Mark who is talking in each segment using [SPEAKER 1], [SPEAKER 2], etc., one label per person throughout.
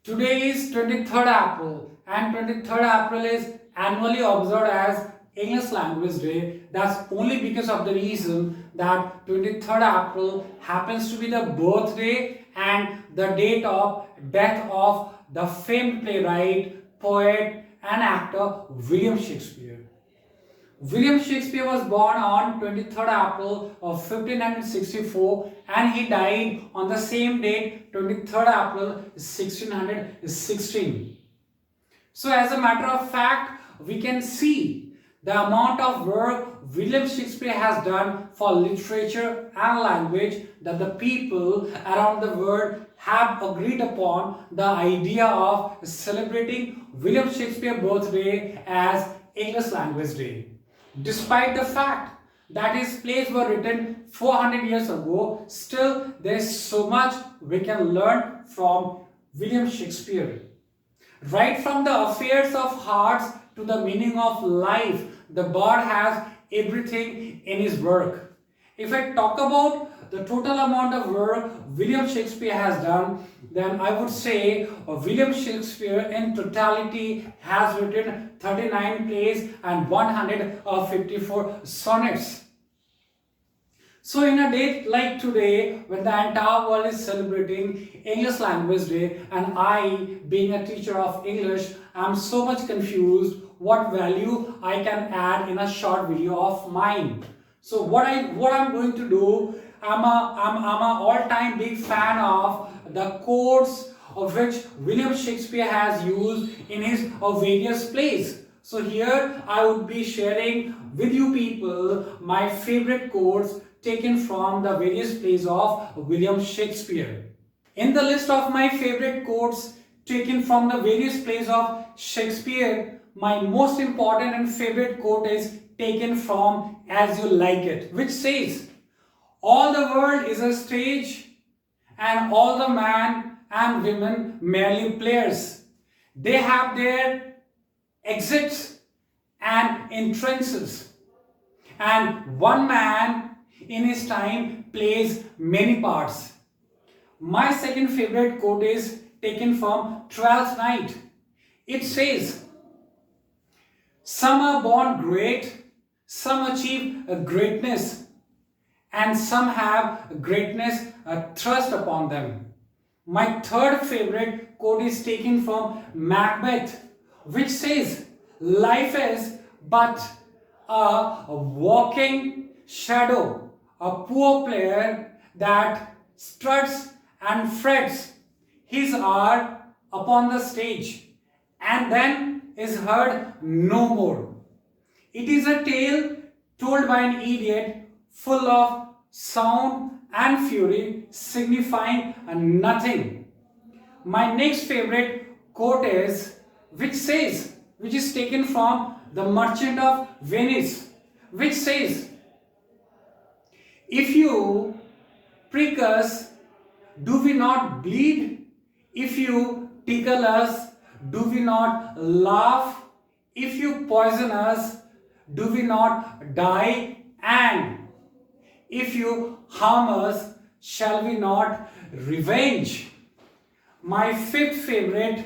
[SPEAKER 1] Today is 23rd April and 23rd April is annually observed as English Language Day. That's only because of the reason that 23rd April happens to be the birthday and the date of death of the famed playwright, poet and actor William Shakespeare. William Shakespeare was born on 23rd April of 1564 and he died on the same date 23rd April 1616. So as a matter of fact, we can see the amount of work William Shakespeare has done for literature and language that the people around the world have agreed upon the idea of celebrating William Shakespeare's birthday as English Language Day. Despite the fact that his plays were written 400 years ago, still there is so much we can learn from William Shakespeare. Right from the affairs of hearts to the meaning of life, the bard has everything in his work. If I talk about the total amount of work William Shakespeare has done, then I would say William Shakespeare in totality has written 39 plays and 154 sonnets. So in a day like today, when the entire world is celebrating English Language Day and I, being a teacher of English, am so much confused what value I can add in a short video of mine. So what I'm going to do, I'm a all-time big fan of the quotes of which William Shakespeare has used in his various plays. So here I would be sharing with you people my favorite quotes taken from the various plays of William Shakespeare. In the list of my favorite quotes taken from the various plays of Shakespeare, my most important and favorite quote is taken from As You Like It, which says, "All the world is a stage and all the men and women merely players. They have their exits and entrances, and one man in his time plays many parts." My second favorite quote is taken from Twelfth Night. It says, "Some are born great, some achieve greatness, and some have greatness thrust upon them." My third favorite quote is taken from Macbeth, which says, "Life is but a walking shadow, a poor player that struts and frets his hour upon the stage, and then is heard no more. It is a tale told by an idiot, full of sound and fury, signifying nothing." My next favorite quote is, which is taken from The Merchant of Venice, which says, "If you prick us, do we not bleed? If you tickle us, do we not laugh? If you poison us, do we not die? And if you harm us, shall we not revenge?" My fifth favorite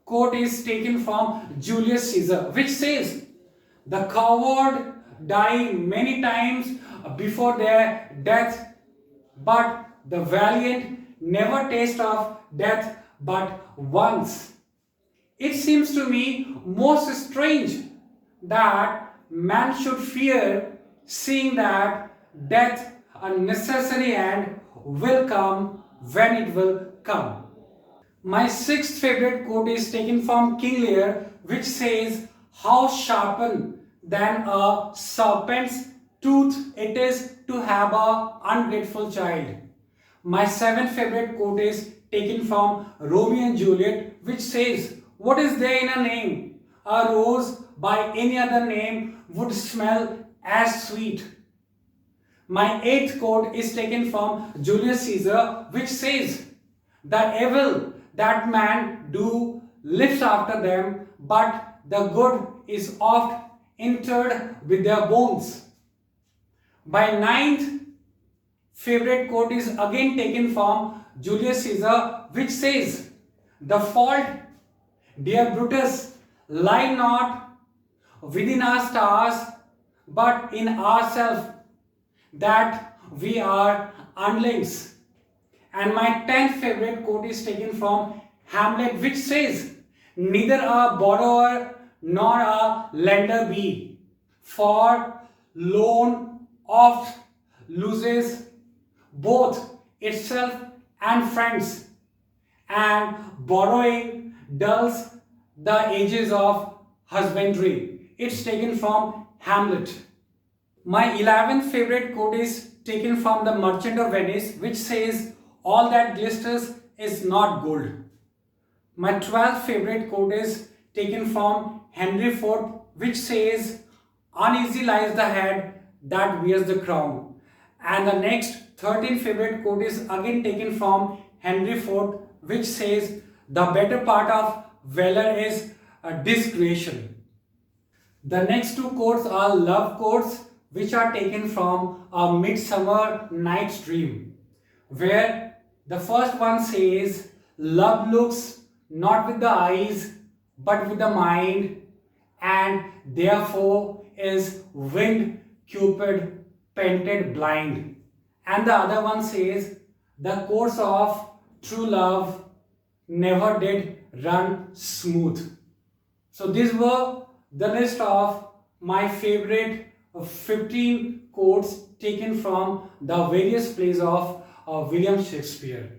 [SPEAKER 1] quote is taken from Julius Caesar, which says, "The coward die many times before their death, but the valiant never taste of death but once." It seems to me most strange that man should fear, seeing that death, a necessary end, will come when it will come. My sixth favorite quote is taken from King Lear, which says, "How sharpen than a serpent's tooth it is to have an ungrateful child." My seventh favorite quote is taken from Romeo and Juliet, which says, "What is there in a name? A rose by any other name would smell as sweet." My eighth quote is taken from Julius Caesar, which says, "The evil that man do lives after them, but the good is oft interred with their bones." My ninth favorite quote is again taken from Julius Caesar, which says, The fault, dear Brutus, lie not within our stars, but in ourselves, that we are underlings. And my 10th favorite quote is taken from Hamlet, which says, neither a borrower nor a lender be, for loan oft loses both itself and friends, and borrowing dulls the ages of husbandry. It's taken from Hamlet. My 11th favorite quote is taken from The Merchant of Venice, which says, all that glisters is not gold. My 12th favorite quote is taken from Henry IV, which says, uneasy lies the head that wears the crown. And the next 13th favorite quote is again taken from Henry IV, which says, the better part of valor is discretion. The next two quotes are love quotes, which are taken from A Midsummer Night's Dream, where the first one says, love looks not with the eyes but with the mind, and therefore is winged Cupid painted blind. And the other one says, the course of true love never did run smooth. So these were the list of my favorite 15 quotes taken from the various plays of William Shakespeare.